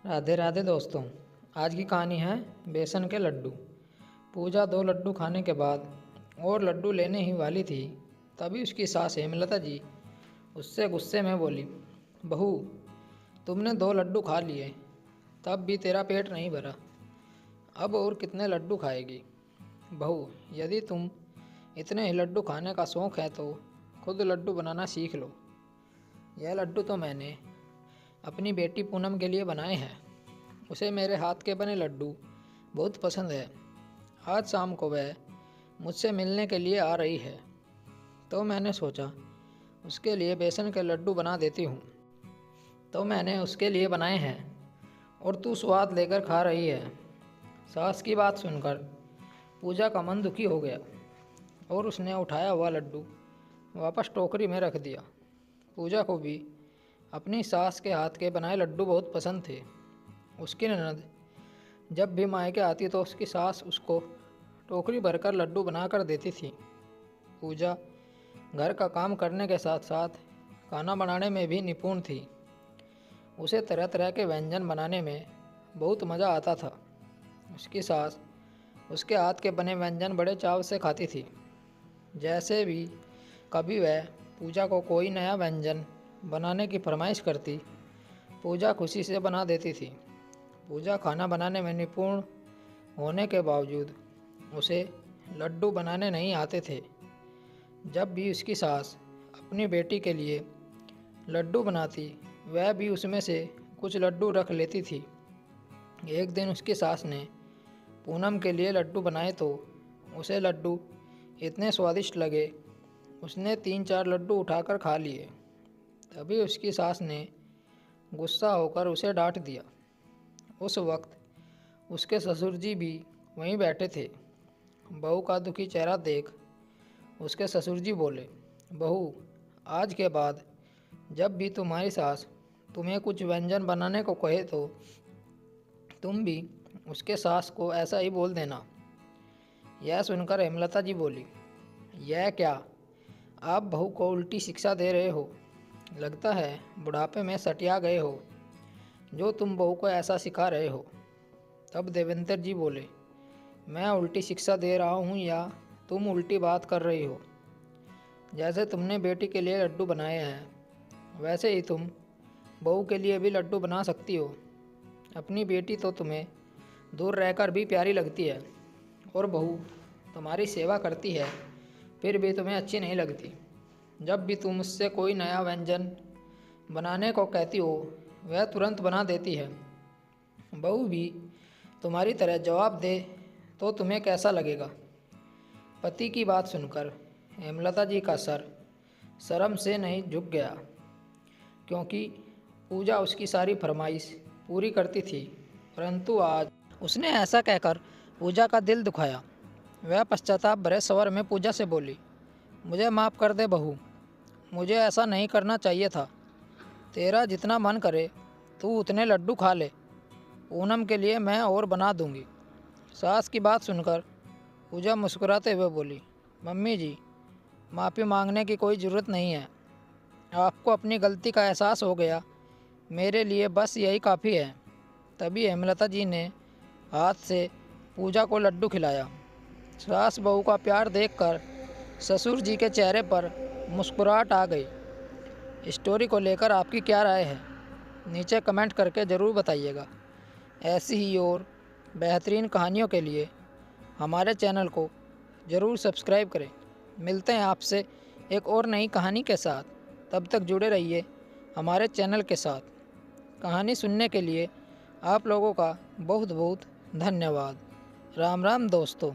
राधे राधे दोस्तों। आज की कहानी है बेसन के लड्डू। पूजा 2 लड्डू खाने के बाद और लड्डू लेने ही वाली थी, तभी उसकी सास हेमलता जी उससे गुस्से में बोली, बहू, तुमने 2 लड्डू खा लिए, तब भी तेरा पेट नहीं भरा, अब और कितने लड्डू खाएगी? बहू, यदि तुम इतने ही लड्डू खाने का शौक़ है तो खुद लड्डू बनाना सीख लो। यह लड्डू तो मैंने अपनी बेटी पूनम के लिए बनाए हैं। उसे मेरे हाथ के बने लड्डू बहुत पसंद है। आज शाम को वह मुझसे मिलने के लिए आ रही है, तो मैंने सोचा उसके लिए बेसन के लड्डू बना देती हूँ। तो मैंने उसके लिए बनाए हैं और तू स्वाद लेकर खा रही है। सास की बात सुनकर पूजा का मन दुखी हो गया और उसने उठाया हुआ लड्डू वापस टोकरी में रख दिया। पूजा को भी अपनी सास के हाथ के बनाए लड्डू बहुत पसंद थे। उसकी ननद जब भी मायके आती तो उसकी सास उसको टोकरी भरकर लड्डू बनाकर देती थी। पूजा घर का काम करने के साथ साथ खाना बनाने में भी निपुण थी। उसे तरह तरह के व्यंजन बनाने में बहुत मज़ा आता था। उसकी सास उसके हाथ के बने व्यंजन बड़े चाव से खाती थी। जैसे भी कभी वह पूजा को कोई नया व्यंजन बनाने की फरमाइश करती, पूजा खुशी से बना देती थी। पूजा खाना बनाने में निपुण होने के बावजूद उसे लड्डू बनाने नहीं आते थे। जब भी उसकी सास अपनी बेटी के लिए लड्डू बनाती, वह भी उसमें से कुछ लड्डू रख लेती थी। एक दिन उसकी सास ने पूनम के लिए लड्डू बनाए तो उसे लड्डू इतने स्वादिष्ट लगे, उसने 3-4 लड्डू उठाकर खा लिए। तभी उसकी सास ने गुस्सा होकर उसे डांट दिया। उस वक्त उसके ससुर जी भी वहीं बैठे थे। बहू का दुखी चेहरा देख उसके ससुर जी बोले, बहू, आज के बाद जब भी तुम्हारी सास तुम्हें कुछ व्यंजन बनाने को कहे तो तुम भी उसके सास को ऐसा ही बोल देना। यह सुनकर हेमलता जी बोली, यह क्या, आप बहू को उल्टी शिक्षा दे रहे हो? लगता है बुढ़ापे में सटिया गए हो, जो तुम बहू को ऐसा सिखा रहे हो। तब देवेंद्र जी बोले, मैं उल्टी शिक्षा दे रहा हूँ या तुम उल्टी बात कर रही हो? जैसे तुमने बेटी के लिए लड्डू बनाए हैं, वैसे ही तुम बहू के लिए भी लड्डू बना सकती हो। अपनी बेटी तो तुम्हें दूर रहकर भी प्यारी लगती है और बहू तुम्हारी सेवा करती है, फिर भी तुम्हें अच्छी नहीं लगती। जब भी तुम उससे कोई नया व्यंजन बनाने को कहती हो, वह तुरंत बना देती है। बहू भी तुम्हारी तरह जवाब दे तो तुम्हें कैसा लगेगा? पति की बात सुनकर हेमलता जी का सर शर्म से नहीं झुक गया, क्योंकि पूजा उसकी सारी फरमाइश पूरी करती थी। परंतु आज उसने ऐसा कहकर पूजा का दिल दुखाया। वह पश्चाताप भरे स्वर में पूजा से बोली, मुझे माफ़ कर दे बहू, मुझे ऐसा नहीं करना चाहिए था। तेरा जितना मन करे तू उतने लड्डू खा ले, पूनम के लिए मैं और बना दूंगी। सास की बात सुनकर पूजा मुस्कुराते हुए बोली, मम्मी जी, माफ़ी मांगने की कोई ज़रूरत नहीं है। आपको अपनी गलती का एहसास हो गया, मेरे लिए बस यही काफ़ी है। तभी हेमलता जी ने हाथ से पूजा को लड्डू खिलाया। सास बहू का प्यार देखकर ससुर जी के चेहरे पर मुस्कुराहट आ गई। स्टोरी को लेकर आपकी क्या राय है, नीचे कमेंट करके ज़रूर बताइएगा। ऐसी ही और बेहतरीन कहानियों के लिए हमारे चैनल को ज़रूर सब्सक्राइब करें। मिलते हैं आपसे एक और नई कहानी के साथ, तब तक जुड़े रहिए हमारे चैनल के साथ। कहानी सुनने के लिए आप लोगों का बहुत बहुत धन्यवाद। राम राम दोस्तों।